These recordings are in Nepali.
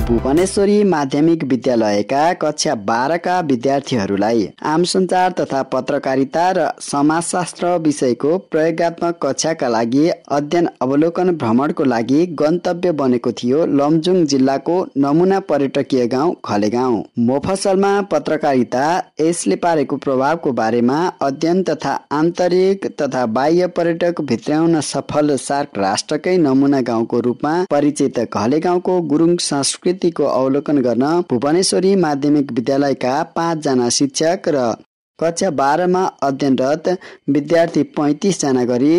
भुवनेश्वरी माध्यमिक विद्यालयका कक्षा 12 का विद्यार्थीहरूलाई आम सञ्चार तथा पत्रकारिता र समाजशास्त्र विषयको प्रयोगात्मक कक्षाका लागि अध्ययन अवलोकन भ्रमणको लागि गन्तव्य बनेको थियो लमजुङ जिल्लाको नमुना पर्यटकीय गाउँ खलेगाउँ। मोफसलमा पत्रकारिता यसले पारेको प्रभावको बारेमा अध्ययन तथा आन्तरिक तथा बाह्य पर्यटक भित्र्याउन सफल सार्क राष्ट्रकै नमुना गाउँको रूपमा परिचित खलेगाउँको गुरुङ संस्कृतिको अवलोकन गर्न भुवनेश्वरी माध्यमिक विद्यालयका 5 जना शिक्षक र कक्षा 12 मा अध्ययनरत विद्यार्थी 35 जना गरी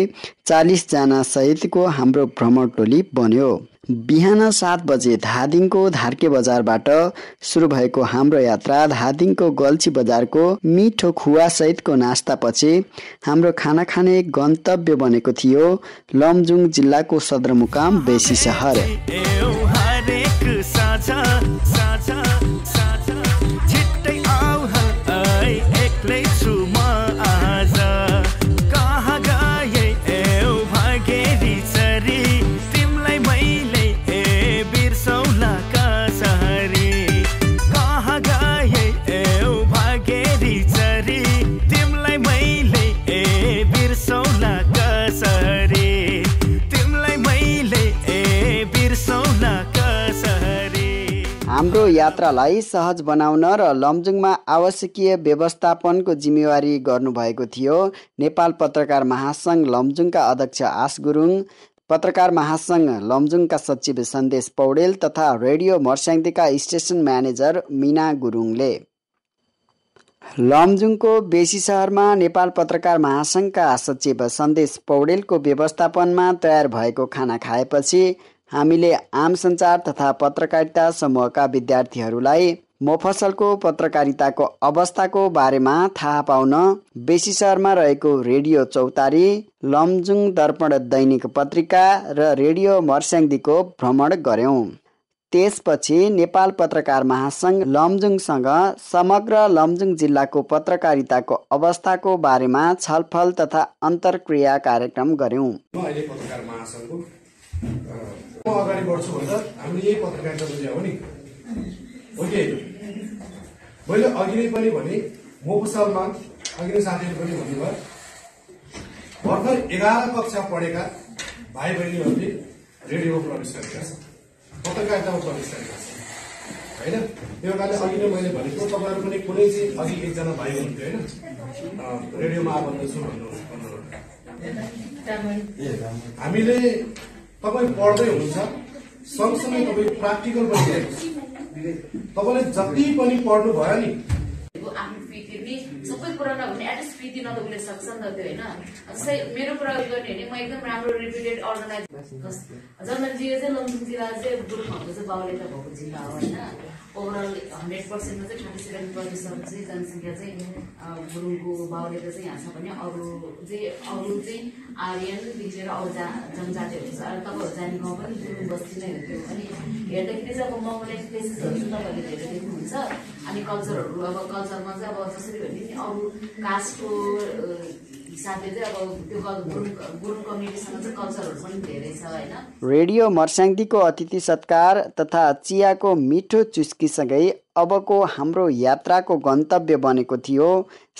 40 जना सहितको हाम्रो भ्रमण टोली बन्यो। बिहान 7 बजे धादिङको धार्के बजारबाट सुरु भएको हाम्रो यात्रा धादिङको गल्छी बजारको मिठो खुवा सहितको नास्तापछि हाम्रो खाना खाने गन्तव्य बनेको थियो लमजुङ जिल्लाको सदरमुकाम बेसी शहर। हाम्रो यात्रालाई सहज बनाउन र लमजुङमा आवश्यकीय व्यवस्थापनको जिम्मेवारी गर्नुभएको थियो नेपाल पत्रकार महासंघ लमजुङका अध्यक्ष आस गुरुङ, पत्रकार महासंघ लमजुङका सचिव सन्देश पौडेल तथा रेडियो मर्स्याङदीका स्टेसन म्यानेजर मीना गुरुङले। लमजुङको बेसी शहरमा नेपाल पत्रकार महासंघका सचिव सन्देश पौडेलको व्यवस्थापनमा तयार भएको खाना खाएपछि हामीले आम सञ्चार तथा पत्रकारिता समूहका विद्यार्थीहरूलाई मोफसलको पत्रकारिताको अवस्थाको बारेमा थाहा पाउन बेसी शहरमा रहेको रेडियो चौतारी, लमजुङ दर्पण दैनिक पत्रिका र रेडियो मर्स्याङदीको भ्रमण गर्यौं। त्यसपछि नेपाल पत्रकार महासंघ लमजुङसँग समग्र लमजुङ जिल्लाको पत्रकारिताको अवस्थाको बारेमा छलफल तथा अन्तर्क्रिया कार्यक्रम गर्यौं। म अगाडि बढ्छु भन्दा हामीले यही पत्रकारिता बुझ्या हो नि। ओके, मैले अघि नै पनि भने मोफसलमा अघि नै साथीहरू पनि भन्नुभयो भर्खर 11 कक्षा पढेका भाइ बहिनीहरूले रेडियोमा प्रवेश गरेका छन्, पत्रकारितामा प्रवेश गरेका छन् होइन। त्यो कारणले अघि नै मैले भनेको तपाईँहरू पनि कुनै चाहिँ अघि एकजना भाइ हुनुहुन्थ्यो होइन, रेडियोमा आबद्ध छु भन्नु। हामीले तपाईँ पढ्दै हुनुहुन्छ सँगसँगै तपाईँ प्राक्टिकल पनि हेर्नुहोस्। तपाईँले जति पनि पढ्नु भयो नि आफ्नो फिटी सबै कुरा नभने एटलिस्ट फिटी न त उसले सक्छ नि त त्यो होइन। जस्तै मेरो कुरा गर्ने भने म एकदम राम्रो रिप्युटेड अर्गनाइज जन्मजियो चाहिँ लमजुङ जिल्ला चाहिँ गुरुङहरूको चाहिँ बाहुल्यता भएको जिल्ला हो होइन। ओभरअल 100% मा चाहिँ 37% चाहिँ जनसङ्ख्या चाहिँ गुरुङको बाहुल्यता चाहिँ यहाँ छ भने अरू चाहिँ आर्यनदेखि लिएर अरू जनजातिहरू छ। तपाईँहरू जाने गाउँ पनि गुरुङ बस्ती नै हो त्यो। अनि हेर्दाखेरि चाहिँ अब मोबाइल प्लेसेसहरू चाहिँ तपाईँहरूले धेरै देख्नुहुन्छ। अनि कल्चरहरू अब कल्चरमा चाहिँ अब जसरी भने नि अरू कास्टको हिसाबले चाहिँ अब त्यो गुरुङ कम्युनिटीसँग चाहिँ कल्चरहरू पनि धेरै छ होइन। रेडियो मर्स्याङदीको अतिथि सत्कार तथा चियाको मिठो चुस्कीसँगै अबको हाम्रो यात्राको गन्तव्य बनेको थियो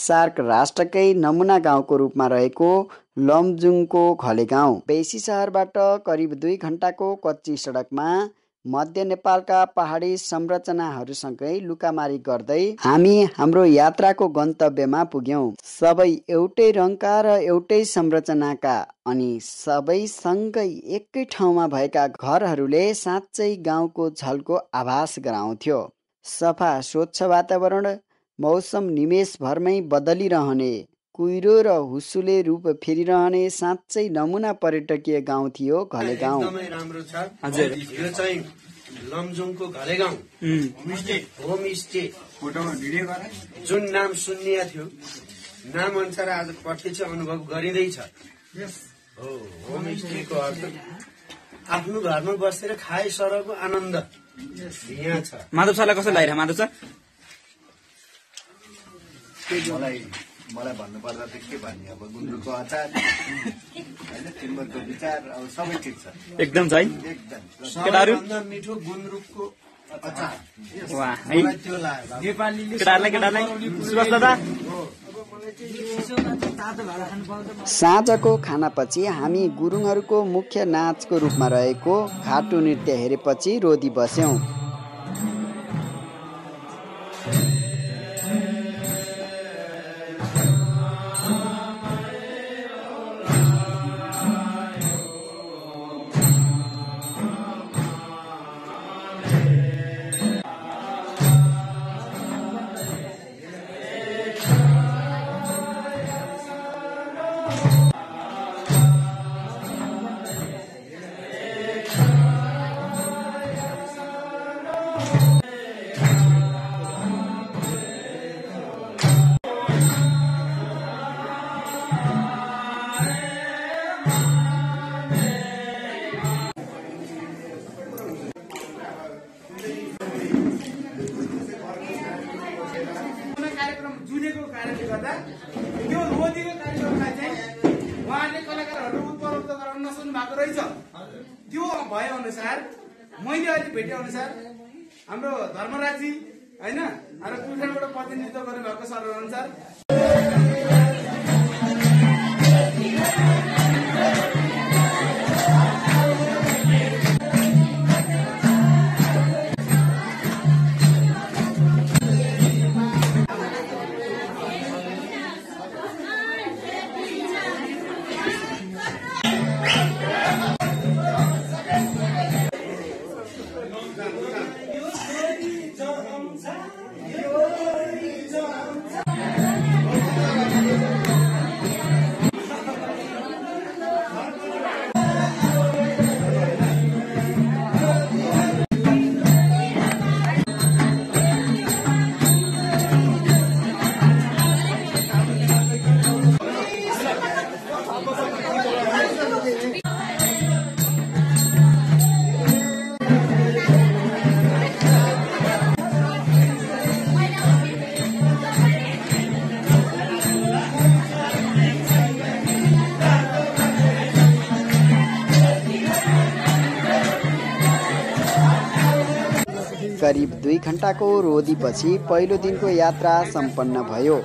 सार्क राष्ट्रकै नमुना गाउँको रूपमा रहेको लमजुङको खलेगाउँ। बेसी शहरबाट करिब 2 घण्टाको कच्ची सडकमा मध्य नेपालका पहाडी संरचनाहरूसँगै लुकामारी गर्दै हामी हाम्रो यात्राको गन्तव्यमा पुग्यौं। सबै एउटै रङका र एउटै संरचनाका अनि सबै सँगै एकै ठाउँमा भएका घरहरूले साँच्चै गाउँको झल्को आभास गराउँथ्यो। सफा स्वच्छ वातावरण, मौसम निमेषभरमै बदलिरहने, कुहिरो र हुस्सुले रूप फेरिरहने साँच्चै नमुना पर्यटकीय गाउँ थियो खलेगाउँ। एकदमै राम्रो छ हजुर। यो चाहिँ लमजुङको खलेगाउँ होमस्टे फोटोमा भिडियो गरे जुन नाम सुन्निया थियो नाम अनुसार आज प्रत्यक्ष अनुभव गरिँदैछ। हो, होमस्टेको अर्थ आफ्नो घरमा बसेर खाए सरको आनन्द यहाँ छ। माधव सरलाई कस्तो लागिरहेको माधव सर? मलाई भन्नुपर्दा त के भन्ने अब गुन्द्रुकको अचार होइन, टिम्बरको विचार अब सबै ठिक छ एकदम छ है। सबैभन्दा मिठो गुन्द्रुकको वाह है केटालाई सुभाष दादा। साँझको खानापछि हामी गुरुङहरूको मुख्य नाचको रूपमा रहेको खाटु नृत्य हेरेपछि रोदी बस्यौं। जुनेको कारणले गर्दा त्यो रोदीको कार्यक्रमलाई चाहिँ उहाँले कलाकारहरू उपलब्ध गराउन नसक्नु भएको रहेछ। त्यो भए अनुसार मैले अहिले भेटे अनुसार हाम्रो धर्मराजी होइन र कुखुराबाट प्रतिनिधित्व गर्नुभएको सर अनुसार करिब 2 घण्टाको रोदीपछि पहिलो दिनको यात्रा सम्पन्न भयो।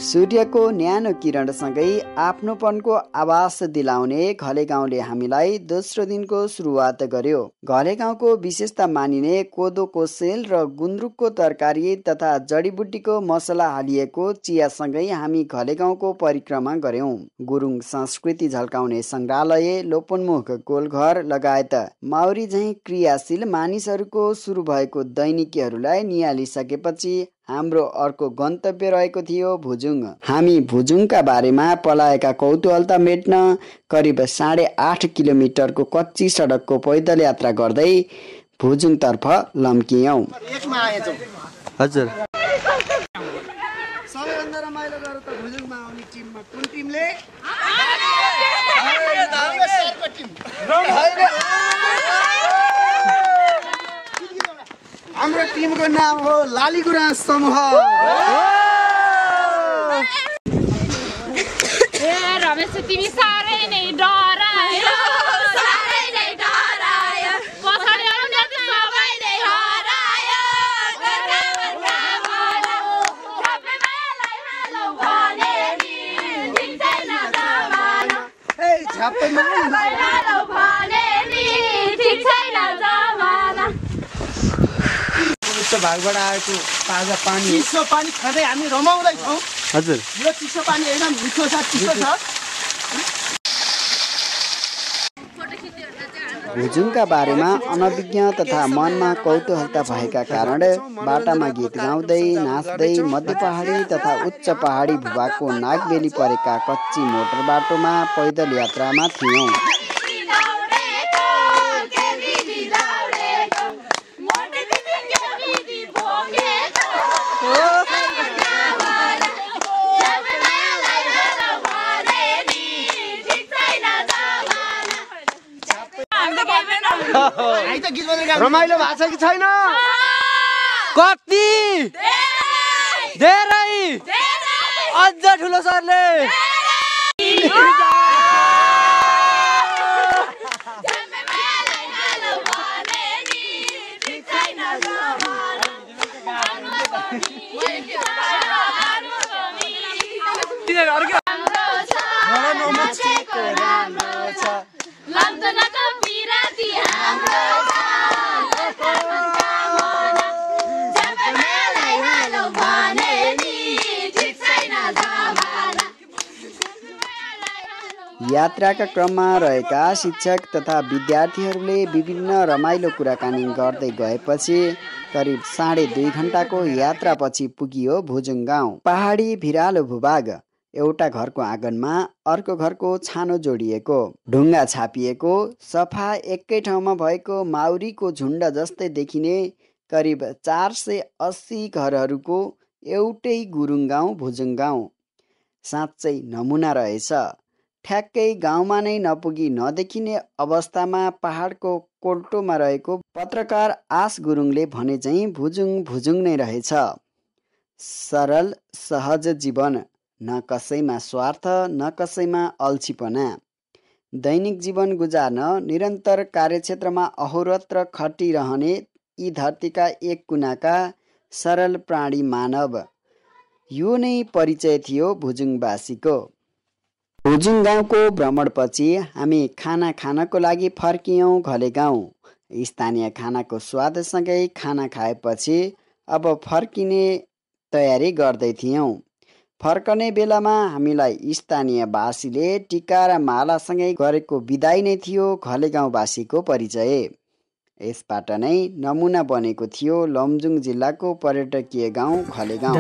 सूर्यको न्यानो किरणसँगै आफ्नोपनको आभास दिलाउने घलेगाउँले हामीलाई दोस्रो दिनको सुरुवात गर्यो। घलेगाउँको विशेषता मानिने कोदोको सेल र गुन्द्रुकको तरकारी तथा जडीबुटीको मसला हालिएको चियासँगै हामी घलेगाउँको परिक्रमा गर्यौं। गुरुङ संस्कृति झल्काउने संग्रहालय, लोपनमुख गोलघर लगायत माउरी झैं क्रियाशील मानिसहरूको सुरु भएको दैनिकीहरूलाई निहालिसकेपछि हाम्रो अर्को गन्तव्य रहेको थियो भुजुङ। हामी भुजुङका बारेमा पलाएका कौतूहलता मेट्न करिब 8.5 किलोमिटरको कच्ची सडकको पैदल यात्रा गर्दै भुजुङतर्फ लम्कियौं। हजुर सबैभन्दा रमाइलो गरेर त भुजुङमा आउने टिममा कुन टिमले हाम्रो टिमको नाम हो लालीगुराँस समूह। ए रमेश तिमी साह्रै नै डरायो, साह्रै नै डरायो, पछाडि आउने त सबैले हरायो। छापेमालाई हालौ भने नि ठिक छैन जमाना। ए छापेमालाई हालौ भने नि ठिक छैन जमाना। भागबाट आएको ताजा पानी, चिसो पानी खाँदै हामी रमाउँदैछौँ। हजुर यो चिसो पानी एकदम मिठो छ, चिसो छ। भुजुङका बारेमा अनभिज्ञ तथा मनमा कौतूहलता भएका कारण बाटामा गीत गाउँदै नाच्दै मध्य पहाडी तथा उच्च पहाडी भूभागको नागबेली परेका कच्ची मोटर बाटोमा पैदल यात्रामा थियौं। रमाइलो भएको छ कि छैन? कति धेरै अझ ठुलो सरले जन्मको बिराती हाम्रो जन्मलाई हालौ भने नि ठिक छैन जमाना। यात्राका क्रममा रहेका शिक्षक तथा विद्यार्थीहरूले विभिन्न रमाइलो कुराकानी गर्दै गएपछि करिब 2.5 घण्टाको यात्रापछि पुगियो भुजुङ गाउँ। पहाडी भिरालो भूभाग, एउटा घरको आँगनमा अर्को घरको छानो जोडिएको, ढुङ्गा छापिएको, सफा एकै ठाउँमा भएको माउरीको झुण्ड जस्तै देखिने करिब 480 घरहरूको एउटै गुरुङ गाउँ भुजुङ गाउँ। साँच्चै नमुना रहेछ। ठ्याक्कै गाउँमा नै नपुगी नदेखिने अवस्थामा पहाडको कोल्टोमा रहेको पत्रकार आस गुरुङले भने चाहिँ भुजुङ नै रहेछ। सरल सहज जीवन, न कसैमा स्वार्थ न कसैमा अल्छीपना। दैनिक जीवन गुजार्न निरन्तर कार्यक्षेत्रमा अहोरात्र खटिरहने यी धरतीका एक कुनाका सरल प्राणी मानव। यो नै परिचय थियो भुजुङवासीको। भुजुङ गाउँको भ्रमणपछि हामी खाना खानको लागि फर्कियौँ घलेगाउँ। स्थानीय खानाको स्वादसँगै खाना खाएपछि अब फर्किने तयारी गर्दै थियौँ। फर्कने बेलामा हामीलाई स्थानीयवासीले टिका र मालासँगै गरेको बिदाई नै थियो घलेगाउँवासीको परिचय। यसबाट नै नमुना बनेको थियो लमजुङ जिल्लाको पर्यटकीय गाउँ घलेगाउँ।